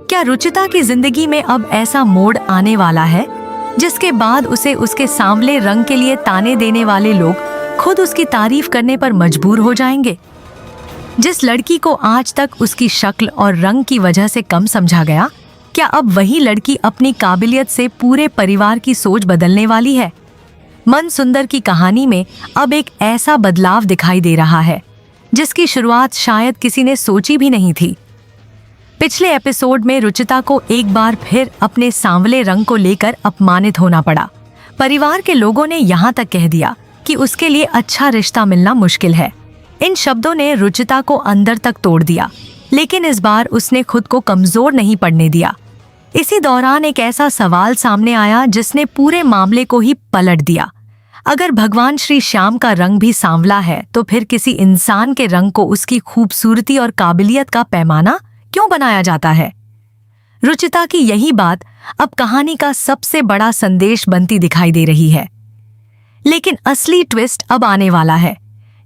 क्या रुचिता की जिंदगी में अब ऐसा मोड़ आने वाला है जिसके बाद उसे उसके सांवले रंग के लिए ताने देने वाले लोग खुद उसकी तारीफ करने पर मजबूर हो जाएंगे? जिस लड़की को आज तक उसकी शक्ल और रंग की वजह से कम समझा गया, क्या अब वही लड़की अपनी काबिलियत से पूरे परिवार की सोच बदलने वाली है? मन सुंदर की कहानी में अब एक ऐसा बदलाव दिखाई दे रहा है जिसकी शुरुआत शायद किसी ने सोची भी नहीं थी। पिछले एपिसोड में रुचिता को एक बार फिर अपने सांवले रंग को लेकर अपमानित होना पड़ा। परिवार के लोगों ने यहाँ तक कह दिया कि उसके लिए अच्छा रिश्ता मिलना मुश्किल है। इन शब्दों ने रुचिता को अंदर तक तोड़ दिया, लेकिन इस बार उसने खुद को कमजोर नहीं पड़ने दिया। इसी दौरान एक ऐसा सवाल सामने आया जिसने पूरे मामले को ही पलट दिया। अगर भगवान श्री श्याम का रंग भी सांवला है, तो फिर किसी इंसान के रंग को उसकी खूबसूरती और काबिलियत का पैमाना क्यों बनाया जाता है? रुचिता की यही बात अब कहानी का सबसे बड़ा संदेश बनती दिखाई दे रही है। लेकिन असली ट्विस्ट अब आने वाला है।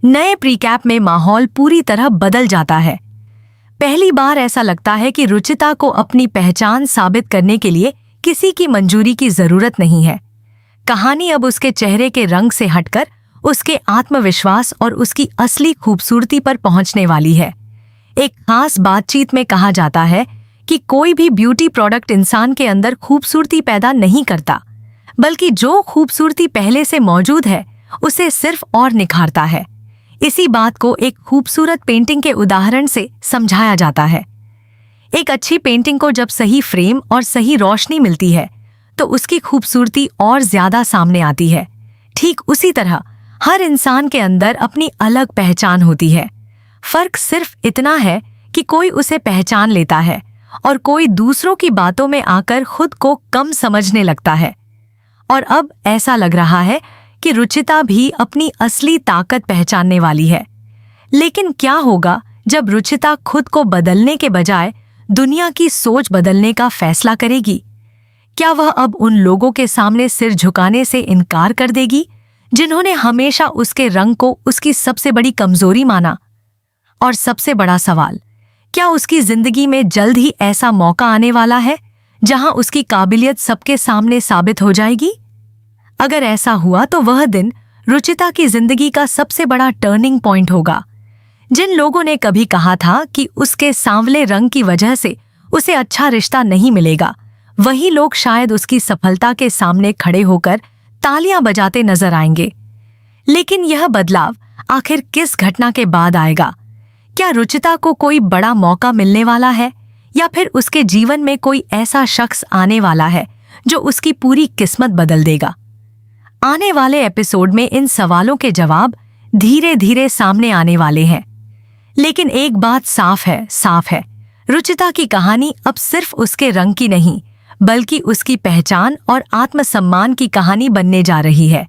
नए प्रीकैप में माहौल पूरी तरह बदल जाता है। पहली बार ऐसा लगता है कि रुचिता को अपनी पहचान साबित करने के लिए किसी की मंजूरी की जरूरत नहीं है। कहानी अब उसके चेहरे के रंग से हटकर उसके आत्मविश्वास और उसकी असली खूबसूरती पर पहुंचने वाली है। एक खास बातचीत में कहा जाता है कि कोई भी ब्यूटी प्रोडक्ट इंसान के अंदर खूबसूरती पैदा नहीं करता, बल्कि जो खूबसूरती पहले से मौजूद है उसे सिर्फ और निखारता है। इसी बात को एक खूबसूरत पेंटिंग के उदाहरण से समझाया जाता है। एक अच्छी पेंटिंग को जब सही फ्रेम और सही रोशनी मिलती है तो उसकी खूबसूरती और ज्यादा सामने आती है। ठीक उसी तरह हर इंसान के अंदर अपनी अलग पहचान होती है। फर्क सिर्फ इतना है कि कोई उसे पहचान लेता है और कोई दूसरों की बातों में आकर खुद को कम समझने लगता है। और अब ऐसा लग रहा है कि रुचिता भी अपनी असली ताकत पहचानने वाली है। लेकिन क्या होगा जब रुचिता खुद को बदलने के बजाय दुनिया की सोच बदलने का फैसला करेगी? क्या वह अब उन लोगों के सामने सिर झुकाने से इनकार कर देगी जिन्होंने हमेशा उसके रंग को उसकी सबसे बड़ी कमजोरी माना? और सबसे बड़ा सवाल, क्या उसकी जिंदगी में जल्द ही ऐसा मौका आने वाला है जहां उसकी काबिलियत सबके सामने साबित हो जाएगी? अगर ऐसा हुआ तो वह दिन रुचिता की जिंदगी का सबसे बड़ा टर्निंग पॉइंट होगा। जिन लोगों ने कभी कहा था कि उसके सांवले रंग की वजह से उसे अच्छा रिश्ता नहीं मिलेगा, वही लोग शायद उसकी सफलता के सामने खड़े होकर तालियां बजाते नजर आएंगे। लेकिन यह बदलाव आखिर किस घटना के बाद आएगा? क्या रुचिता को कोई बड़ा मौका मिलने वाला है, या फिर उसके जीवन में कोई ऐसा शख्स आने वाला है जो उसकी पूरी किस्मत बदल देगा? आने वाले एपिसोड में इन सवालों के जवाब धीरे धीरे सामने आने वाले हैं। लेकिन एक बात साफ है, रुचिता की कहानी अब सिर्फ उसके रंग की नहीं, बल्कि उसकी पहचान और आत्मसम्मान की कहानी बनने जा रही है।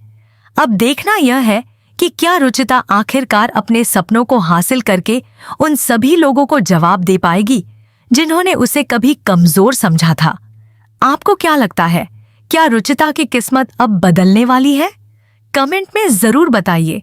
अब देखना यह है कि क्या रुचिता आखिरकार अपने सपनों को हासिल करके उन सभी लोगों को जवाब दे पाएगी जिन्होंने उसे कभी कमजोर समझा था। आपको क्या लगता है, क्या रुचिता की किस्मत अब बदलने वाली है? कमेंट में जरूर बताइए।